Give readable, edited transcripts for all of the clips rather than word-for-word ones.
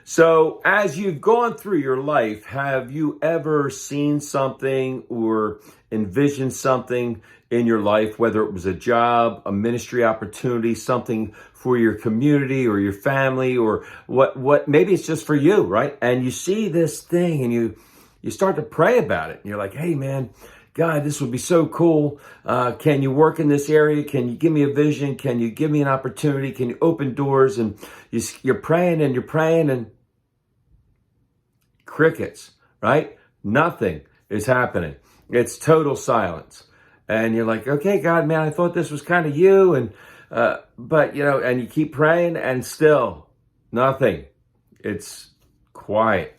So, as you've gone through your life, have you ever seen something or envisioned something in your life, whether it was a job, a ministry opportunity, something for your community or your family, or what maybe it's just for you, right? And you see this thing and you start to pray about it. And you're like, hey man, God, this would be so cool. Can you work in this area? Can you give me a vision? Can you give me an opportunity? Can you open doors? And you're praying and crickets, right? Nothing is happening. It's total silence. And you're like, okay, God, man, I thought this was kind of you. But and you keep praying and still nothing. It's quiet.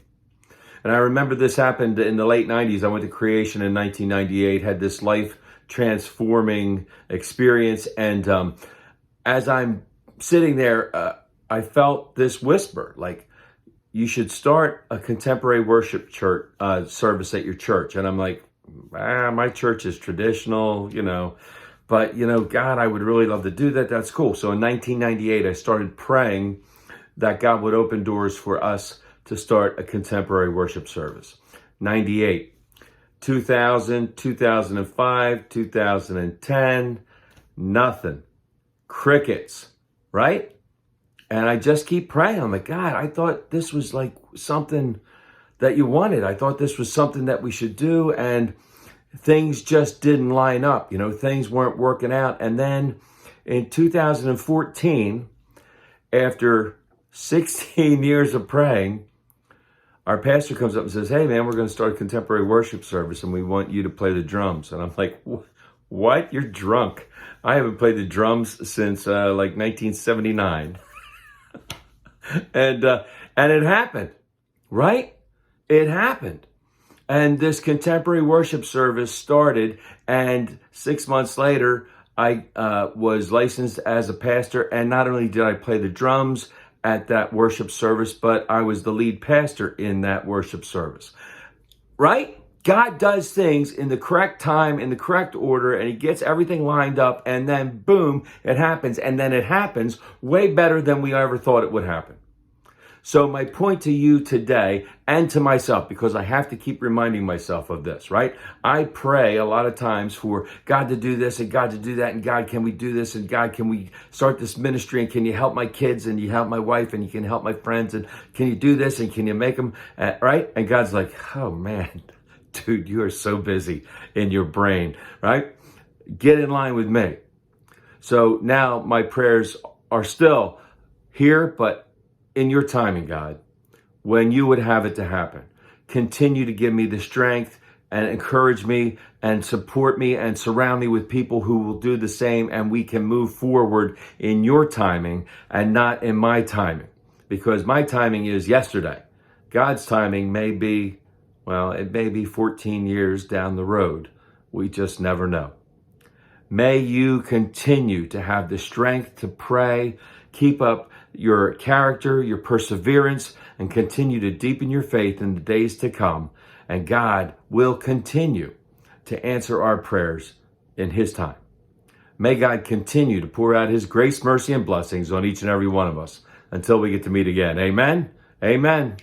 And I remember this happened in the late 90s. I went to Creation in 1998, had this life transforming experience. And as I'm sitting there, I felt this whisper, like, you should start a contemporary worship church service at your church. And I'm like, my church is traditional, but God, I would really love to do that. That's cool. So in 1998, I started praying that God would open doors for us to start a contemporary worship service. 98, 2000, 2005, 2010, nothing. Crickets, right? And I just keep praying. I'm like, God, I thought this was like something that you wanted. I thought this was something that we should do. And things just didn't line up. Things weren't working out. And then in 2014, after 16 years of praying, our pastor comes up and says, hey man, we're going to start a contemporary worship service and we want you to play the drums. And I'm like, what? You're drunk. I haven't played the drums since like 1979. And it happened, right? It happened. And this contemporary worship service started, and 6 months later, I was licensed as a pastor. And not only did I play the drums at that worship service, but I was the lead pastor in that worship service, right? God does things in the correct time, in the correct order, and he gets everything lined up, and then boom, it happens. And then it happens way better than we ever thought it would happen. So my point to you today, and to myself, because I have to keep reminding myself of this, right? I pray a lot of times for God to do this and God to do that, and God, can we do this? And God, can we start this ministry? And can you help my kids? And you help my wife, and you can help my friends? And can you do this? And can you make them, right? And God's like, oh man, dude, you are so busy in your brain, right? Get in line with me. So now my prayers are still here, but in your timing, God, when you would have it to happen. Continue to give me the strength and encourage me and support me and surround me with people who will do the same, and we can move forward in your timing and not in my timing, because my timing is yesterday. God's timing may be, it may be 14 years down the road. We just never know. May you continue to have the strength to pray, keep up your character, your perseverance, and continue to deepen your faith in the days to come. And God will continue to answer our prayers in his time. May God continue to pour out his grace, mercy, and blessings on each and every one of us until we get to meet again. Amen. Amen.